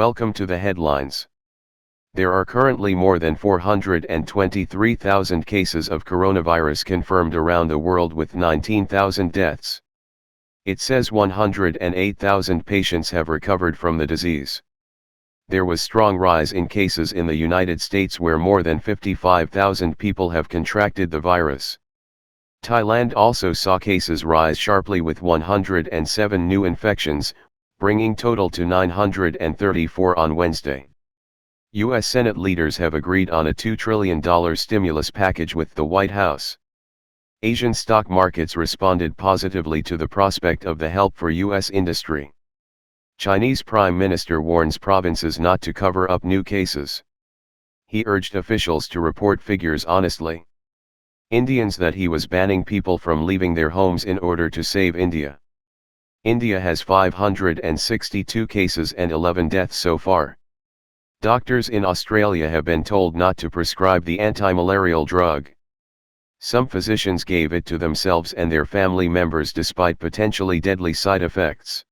Welcome to the headlines. There are currently more than 423,000 cases of coronavirus confirmed around the world with 19,000 deaths. It says 108,000 patients have recovered from the disease. There was strong rise in cases in the United States where more than 55,000 people have contracted the virus. Thailand also saw cases rise sharply with 107 new infections, bringing total to 934 on Wednesday. U.S. Senate leaders have agreed on a $2 trillion stimulus package with the White House. Asian stock markets responded positively to the prospect of the help for U.S. industry. Chinese Prime Minister warns provinces not to cover up new cases. He urged officials to report figures honestly. Indians that he was banning people from leaving their homes in order to save India. India has 562 cases and 11 deaths so far. Doctors in Australia have been told not to prescribe the anti-malarial drug. Some physicians gave it to themselves and their family members despite potentially deadly side effects.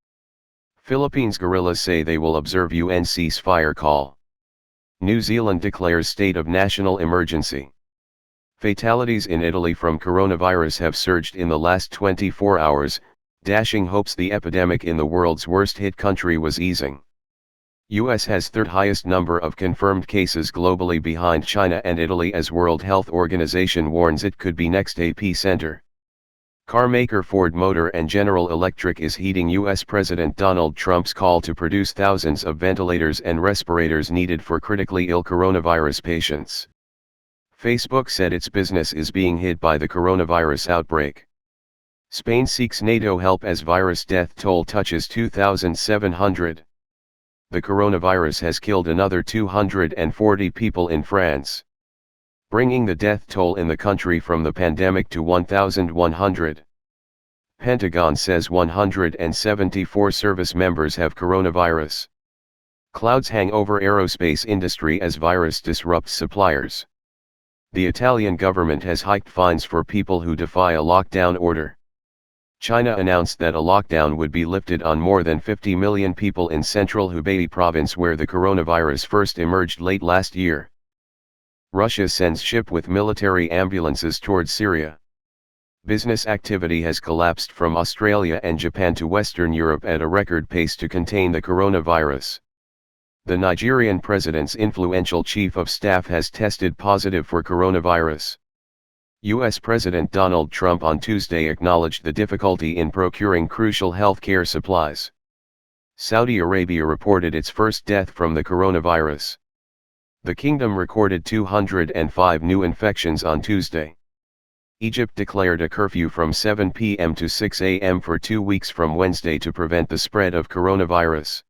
Philippines guerrillas say they will observe UN ceasefire call. New Zealand declares state of national emergency. Fatalities in Italy from coronavirus have surged in the last 24 hours, dashing hopes the epidemic in the world's worst-hit country was easing. U.S. has third highest number of confirmed cases globally behind China and Italy as World Health Organization warns it could be next epicenter. Car maker Ford Motor and General Electric is heeding U.S. President Donald Trump's call to produce thousands of ventilators and respirators needed for critically ill coronavirus patients. Facebook said its business is being hit by the coronavirus outbreak. Spain seeks NATO help as virus death toll touches 2,700. The coronavirus has killed another 240 people in France, bringing the death toll in the country from the pandemic to 1,100. Pentagon says 174 service members have coronavirus. Clouds hang over aerospace industry as virus disrupts suppliers. The Italian government has hiked fines for people who defy a lockdown order. China announced that a lockdown would be lifted on more than 50 million people in central Hubei province where the coronavirus first emerged late last year. Russia sends ship with military ambulances towards Syria. Business activity has collapsed from Australia and Japan to Western Europe at a record pace to contain the coronavirus. The Nigerian president's influential chief of staff has tested positive for coronavirus. U.S. President Donald Trump on Tuesday acknowledged the difficulty in procuring crucial health care supplies. Saudi Arabia reported its first death from the coronavirus. The kingdom recorded 205 new infections on Tuesday. Egypt declared a curfew from 7 p.m. to 6 a.m. for 2 weeks from Wednesday to prevent the spread of coronavirus.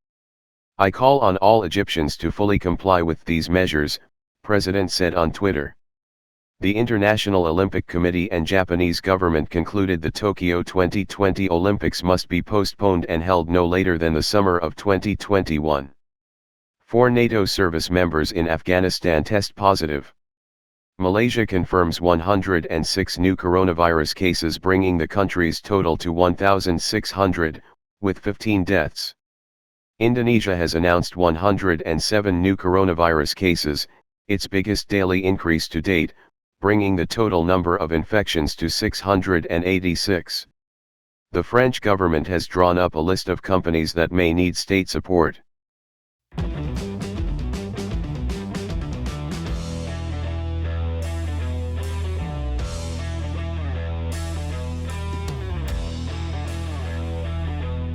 I call on all Egyptians to fully comply with these measures, President said on Twitter. The International Olympic Committee and Japanese government concluded the Tokyo 2020 Olympics must be postponed and held no later than the summer of 2021. 4 NATO service members in Afghanistan test positive. Malaysia confirms 106 new coronavirus cases, bringing the country's total to 1,600, with 15 deaths. Indonesia has announced 107 new coronavirus cases, its biggest daily increase to date, bringing the total number of infections to 686. The French government has drawn up a list of companies that may need state support.